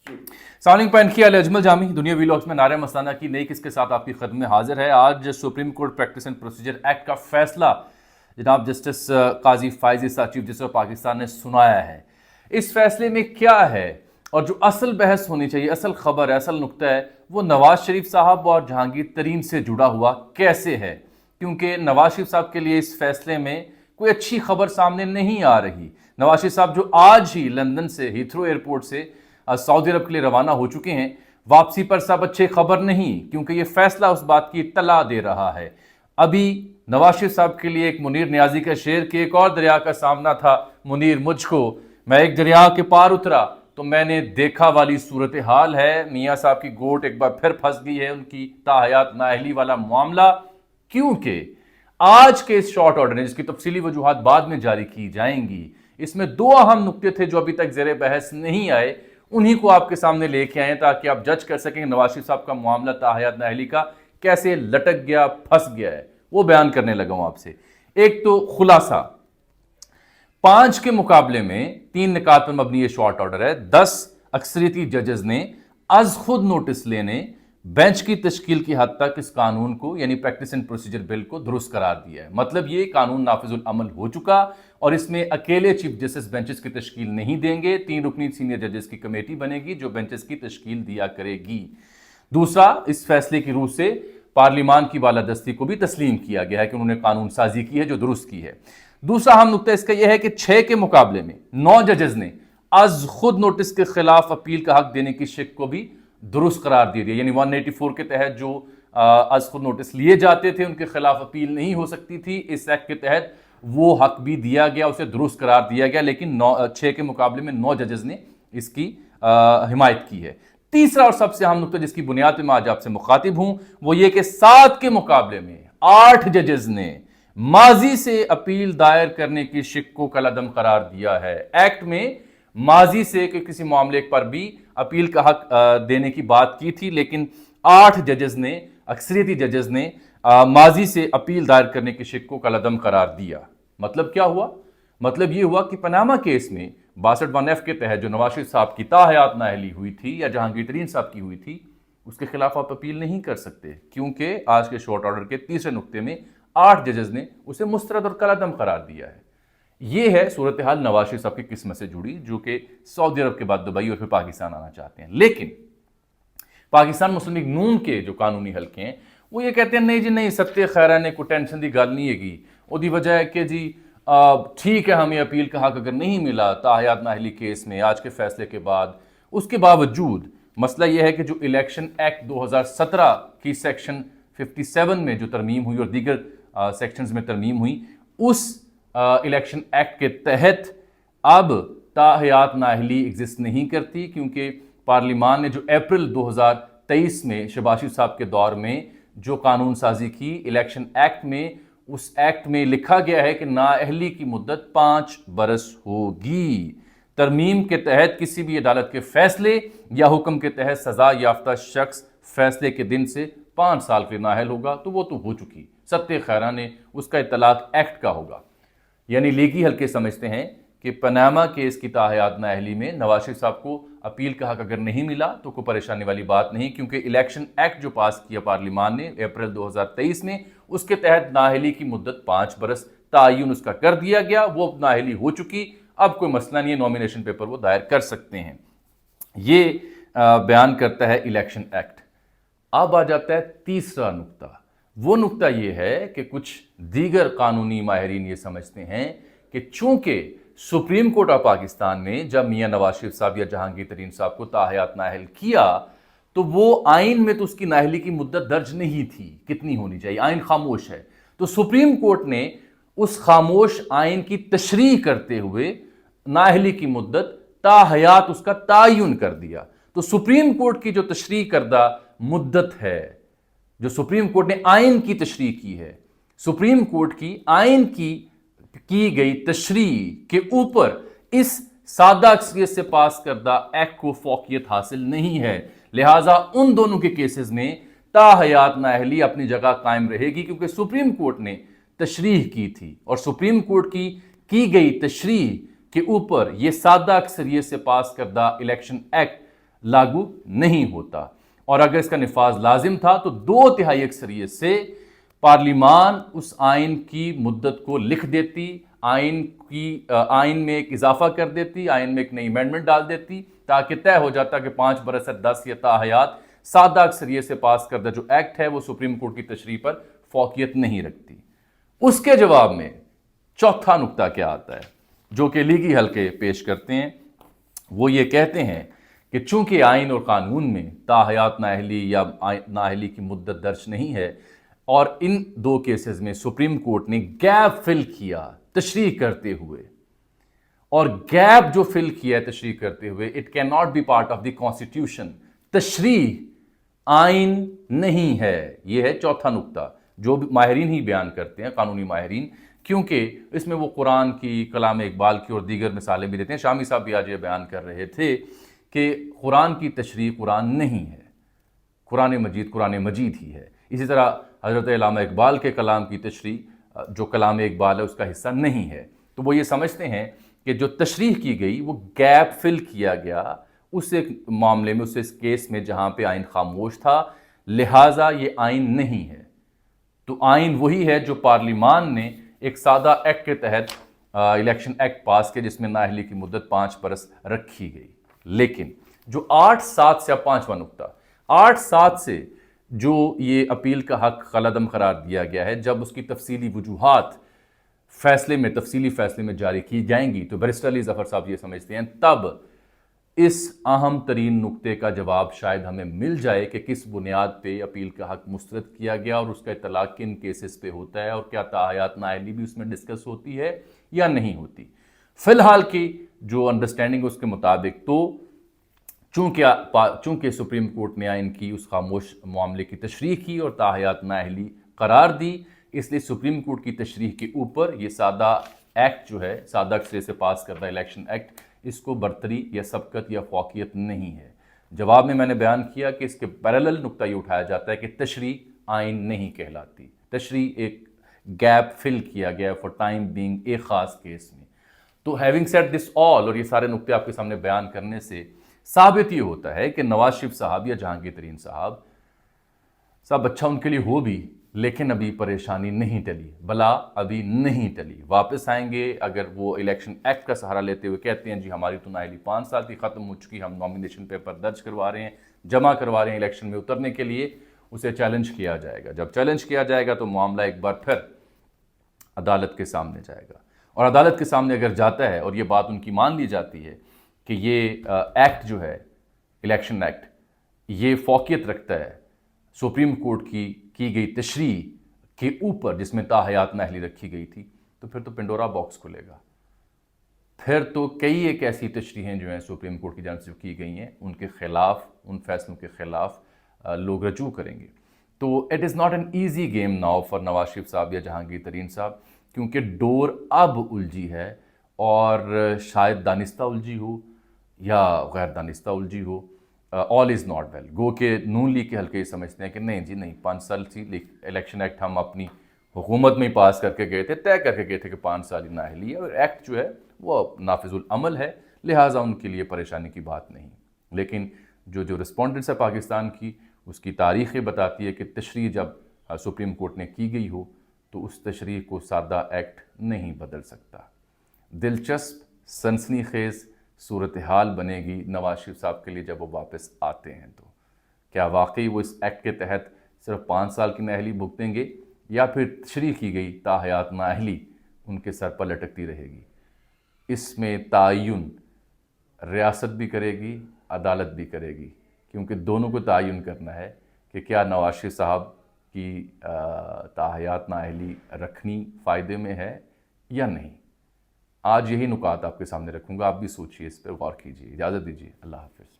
सलाम पैनखी अल अजमल जामी दुनिया व्लॉग्स में नारे मस्ताना की नई किस्त के साथ आपकी खदमत में हाजिर है। आज supreme court practice and procedure act का फैसला जनाब justice Qazi Faez Isa chief justice of Pakistan ने सुनाया है। इस फैसले में क्या है और जो असल बहस होनी चाहिए, असल खबर है, असल नुक्ता है, वो नवाज शरीफ साहब और जहांगीर तरीन से जुड़ा हुआ कैसे है। क्योंकि नवाज शरीफ साहब के लिए इस फैसले में कोई अच्छी खबर सामने नहीं आ रही। नवाज शरीफ साहब जो आज ही लंदन से हीथ्रो एयरपोर्ट से सऊदी अरब के लिए रवाना हो चुके हैं, वापसी पर सब अच्छे खबर नहीं, क्योंकि ये फैसला उस बात की इत्तला दे रहा है। अभी नवाज शरीफ साहब के लिए एक मुनीर नियाजी का शेर कि एक और दरिया का सामना था मुनीर मुझको, मैं एक दरिया के पार उतरा तो मैंने देखा वाली सूरत हाल है। मियाँ साहब की गोट एक बार फिर फंस गई है, उनकी ताहयात नाअहली वाला मामला। क्योंकि आज के इस शॉर्ट ऑर्डर ने, जिसकी तफसीली वजूहात बाद में जारी की जाएंगी, इसमें दो अहम नुक्ते थे जो अभी तक ज़ेरे बहस नहीं आए, उन्हीं को आपके सामने लेके आए ताकि आप जज कर सकें नवाज शरीफ साहब का मामला ताहयात नाअहली का कैसे लटक गया, फंस गया है। वो बयान करने लगा हूं आपसे। एक तो खुलासा, 5 के मुकाबले में 3 निकात पर मबनी ये शॉर्ट ऑर्डर है। 10 अक्सरियती जजेस ने अज खुद नोटिस लेने बेंच की तश्कील की हद तक इस कानून को, यानी प्रैक्टिस एंड प्रोसीजर बिल को दुरुस्त करार दिया है। मतलब ये कानून नाफिजुल अमल हो चुका और इसमें अकेले चीफ जस्टिस बेंचेस की तश्कील नहीं देंगे। 3 रुकनी सीनियर जजेस की कमेटी बनेगी जो बेंचेस की तश्कील दिया करेगी। दूसरा, इस फैसले की रूह से पार्लिमान की बालादस्ती को भी तस्लीम किया गया है कि उन्होंने कानून साजी की है जो दुरुस्त की है। दूसरा अहम नुकता इसका यह है कि 6 के मुकाबले में 9 जजेस ने अज खुद नोटिस के खिलाफ अपील का हक देने की शिक को भी दुरुस्त करार दे दिया। यानी 184 के तहत जो अज खुद नोटिस लिए जाते थे उनके खिलाफ अपील नहीं हो सकती थी, इस एक्ट के तहत वो हक भी दिया गया, उसे दुरुस्त करार दिया गया। लेकिन 6 के मुकाबले में 9 जजेस ने इसकी हिमायत की है। तीसरा और सबसे अहम नुकता जिसकी बुनियाद पर मैं आज आपसे मुखातिब हूं वो ये कि 7 के मुकाबले में 8 जजेस ने माजी से अपील दायर करने की शिक को कलअदम करार दिया है। एक्ट में माजी से किसी मामले पर भी अपील का हक देने की बात की थी, लेकिन 8 जजेस ने, अक्सरियती जजेस ने माजी से अपील दायर करने की शिक को कलअदम करार दिया। मतलब क्या हुआ? मतलब ये हुआ कि पनामा केस में 62(1)(f) के तहत जो नवाज शरीफ साहब की ताहयात नाअहली हुई थी या जहांगीर तरीन साहब की हुई थी, उसके खिलाफ आप अपील नहीं कर सकते, क्योंकि आज के शॉर्ट ऑर्डर के तीसरे नुक्ते में 8 जजेस ने उसे मुस्तरद और कलअदम करार दिया है। ये है सूरत हाल नवाज शरीफ साहब की किस्मत से जुड़ी, जो कि सऊदी अरब के बाद दुबई और फिर पाकिस्तान आना चाहते हैं। लेकिन पाकिस्तान मुस्लिम लीग नून के जो कानूनी हल्के हैं वो ये कहते हैं नहीं जी नहीं, सत्ते खैरा ने कोई टेंशन की गल नहीं हैगी, उसकी वजह है कि जी ठीक है, हमें अपील का हक अगर नहीं मिला ताहयात नाअहली केस में आज के फैसले के बाद, उसके बावजूद मसला यह है कि जो इलेक्शन एक्ट 2017 की सेक्शन 57 में जो तरमीम हुई और दीगर सेक्शंस में तरमीम हुई, उस इलेक्शन एक्ट के तहत अब ताहयात नाअहली एग्जिस्ट नहीं करती, क्योंकि पार्लिमान ने जो अप्रैल 2023 में शहबाज शरीफ साहब के दौर में जो कानून साजी की इलेक्शन एक्ट में, उस एक्ट में लिखा गया है कि नाअहली की मुद्दत 5 बरस होगी। तरमीम के तहत किसी भी अदालत के फैसले या हुक्म के तहत सजा याफ्ता शख्स फैसले के दिन से 5 साल के नाअहल होगा, तो वो तो हो चुकी, सत्ते खैरा ने उसका इतलाक एक्ट का होगा। यानी लीगी हल्के समझते हैं कि पनामा केस की ताहयात नाअहली में नवाज शरीफ साहब को अपील का हक अगर नहीं मिला तो कोई परेशानी वाली बात नहीं, क्योंकि इलेक्शन एक्ट जो पास किया पार्लिमान ने अप्रैल 2023 में, उसके तहत नाअहली की मुद्दत 5 बरस तायन उसका कर दिया गया, वो नाअहली हो चुकी, अब कोई मसला नहीं है, नॉमिनेशन पेपर वो दायर कर सकते हैं। ये बयान करता है इलेक्शन एक्ट। अब आ जाता है तीसरा नुक्ता। वो नुक्ता ये है कि कुछ दीगर कानूनी माहिरीन ये समझते हैं कि चूंकि सुप्रीम कोर्ट ऑफ पाकिस्तान ने जब मियां नवाज शरीफ साहब या जहांगीर तरीन साहब को ताहयात नाअहल किया तो वो आइन में तो उसकी नाअहली की मुद्दत दर्ज नहीं थी, कितनी होनी चाहिए, आइन खामोश है। तो सुप्रीम कोर्ट ने उस खामोश आइन की तशरीह करते हुए नाअहली की मुद्दत ताहयात उसका तायुन कर दिया। तो सुप्रीम कोर्ट की जो तशरीह करदा मुद्दत है, जो सुप्रीम कोर्ट ने आइन की तशरीह की है, सुप्रीम कोर्ट की आइन की गई तशरीह के ऊपर इस सादा अक्सरियत से पास करदा एक्ट को फौकियत हासिल नहीं है। लिहाजा उन दोनों के केसेस में ताहयात नाअहली अपनी जगह कायम रहेगी, क्योंकि सुप्रीम कोर्ट ने तशरीह की थी और सुप्रीम कोर्ट की गई तशरीह के ऊपर यह सादा अक्सरियत से पास करदा इलेक्शन एक्ट لاگو نہیں ہوتا، اور اگر اس کا نفاذ لازم تھا تو 2/3 اکثریت سے پارلیمان اس آئین کی مدت کو لکھ دیتی، آئین میں ایک اضافہ کر دیتی، آئین میں ایک نئی امینڈمنٹ ڈال دیتی، تاکہ طے ہو جاتا کہ 5 برس 10 یا تاحیات سادہ اکثریت سے پاس کردہ جو ایکٹ ہے وہ سپریم کورٹ کی تشریح پر فوقیت نہیں رکھتی۔ اس کے جواب میں چوتھا نقطہ کیا آتا ہے جو کہ لیگی حلقے پیش کرتے ہیں، وہ یہ کہتے ہیں کہ چونکہ آئین اور قانون میں تاحیات نااہلی یا نااہلی کی مدت درج نہیں ہے، اور ان 2 کیسز میں سپریم کورٹ نے گیپ فل کیا تشریح کرتے ہوئے، اور گیپ جو فل کیا ہے تشریح کرتے ہوئے، it can not be part of the constitution, تشریح آئین نہیں ہے۔ یہ ہے چوتھا نقطہ جو ماہرین ہی بیان کرتے ہیں، قانونی ماہرین، کیونکہ اس میں وہ قرآن کی، کلام اقبال کی اور دیگر مثالیں بھی دیتے ہیں۔ شامی صاحب بھی آج یہ بیان کر رہے تھے کہ قرآن کی تشریح قرآن نہیں ہے، قرآن مجید ہی ہے۔ اسی طرح حضرت علامہ اقبال کے کلام کی تشریح جو کلام اقبال ہے اس کا حصہ نہیں ہے۔ تو وہ یہ سمجھتے ہیں کہ جو تشریح کی گئی وہ گیپ فل کیا گیا اس ایک معاملے میں، اس کیس میں جہاں پہ آئین خاموش تھا، لہٰذا یہ آئین نہیں ہے۔ تو آئین وہی ہے جو پارلیمان نے ایک سادہ ایکٹ کے تحت الیکشن ایکٹ پاس کیا جس میں نااہلی کی مدت 5 برس رکھی گئی۔ لیکن جو 8/7 سے، اب 5واں نقطہ، 8/7 سے جو یہ اپیل کا حق خلعدم قرار دیا گیا ہے، جب اس کی تفصیلی وجوہات تفصیلی فیصلے میں جاری کی جائیں گی، تو بیرسٹر علی ظفر صاحب یہ سمجھتے ہیں تب اس اہم ترین نقطے کا جواب شاید ہمیں مل جائے کہ کس بنیاد پہ اپیل کا حق مسترد کیا گیا اور اس کا اطلاق کن کیسز پہ ہوتا ہے، اور کیا تاحیات نااہلی بھی اس میں ڈسکس ہوتی ہے یا نہیں ہوتی۔ فی الحال کی جو انڈرسٹینڈنگ اس کے مطابق تو چونکہ سپریم کورٹ نے آئین کی اس خاموش معاملے کی تشریح کی اور تاحیات نااہلی قرار دی، اس لیے سپریم کورٹ کی تشریح کے اوپر یہ سادہ ایکٹ جو ہے، سادہ اکثریت سے پاس کردہ الیکشن ایکٹ، اس کو برتری یا سبقت یا فوقیت نہیں ہے۔ جواب میں نے بیان کیا کہ اس کے پیرالل نقطہ یہ اٹھایا جاتا ہے کہ تشریح آئین نہیں کہلاتی، تشریح ایک گیپ فل کیا گیا فار ٹائم بینگ ایک خاص کیس میں۔ تو ہیونگ سیڈ دس آل، اور یہ سارے نقطے آپ کے سامنے بیان کرنے سے ثابت یہ ہوتا ہے کہ نواز شریف صاحب یا جہانگیر ترین صاحب اچھا ان کے لیے ہو بھی، لیکن ابھی پریشانی نہیں ٹلی، بلا ابھی نہیں ٹلی۔ واپس آئیں گے اگر وہ الیکشن ایکٹ کا سہارا لیتے ہوئے کہتے ہیں جی ہماری تو نااہلی 5 سال کی ختم ہو چکی، ہم نامینیشن پیپر درج کروا رہے ہیں، جمع کروا رہے ہیں الیکشن میں اترنے کے لیے، اسے چیلنج کیا جائے گا۔ جب چیلنج کیا جائے گا تو معاملہ ایک بار پھر عدالت کے سامنے جائے گا، اور عدالت کے سامنے اگر جاتا ہے اور یہ بات ان کی مان لی جاتی ہے کہ یہ ایکٹ جو ہے، الیکشن ایکٹ، یہ فوقیت رکھتا ہے سپریم کورٹ کی گئی تشریح کے اوپر جس میں تاحیات نااہلی رکھی گئی تھی، تو پھر تو پنڈورا باکس کھلے گا۔ پھر تو کئی ایک ایسی تشریحیں جو ہیں سپریم کورٹ کی جانب سے کی گئی ہیں، ان کے خلاف، ان فیصلوں کے خلاف لوگ رجوع کریں گے۔ تو it is not an easy game now for Nawaz Sharif صاحب یا جہانگیر ترین صاحب، کیونکہ ڈور اب الجھی ہے، اور شاید دانستہ الجھی ہو یا غیر دانستہ الجھی ہو، آل از ناٹ ویل۔ گو کہ نون لیگ کے حلقے یہ سمجھتے ہیں کہ نہیں جی نہیں، 5 سال سی الیکشن ایکٹ ہم اپنی حکومت میں ہی پاس کر کے گئے تھے، طے کر کے گئے تھے کہ 5 سال ہی نااہلی ہے، اور ایکٹ جو ہے وہ نافذ العمل ہے، لہٰذا ان کے لیے پریشانی کی بات نہیں۔ لیکن جو رسپونڈنٹس ہے پاکستان کی، اس کی تاریخ یہ بتاتی ہے کہ تشریح جب سپریم کورٹ نے کی گئی ہو تو اس تشریح کو سادہ ایکٹ نہیں بدل سکتا۔ دلچسپ، سنسنی خیز صورتحال بنے گی نواز شریف صاحب کے لیے جب وہ واپس آتے ہیں، تو کیا واقعی وہ اس ایکٹ کے تحت صرف 5 سال کی نااہلی بھگتیں گے، یا پھر تشریح کی گئی تاحیات نااہلی ان کے سر پر لٹکتی رہے گی؟ اس میں تعین ریاست بھی کرے گی، عدالت بھی کرے گی، کیونکہ دونوں کو تعین کرنا ہے کہ کیا نواز شریف صاحب کی تاحیات نااہلی رکھنی فائدے میں ہے یا نہیں۔ آج یہی نکات آپ کے سامنے رکھوں گا، آپ بھی سوچئے، اس پر غور کیجئے۔ اجازت دیجیے، اللہ حافظ۔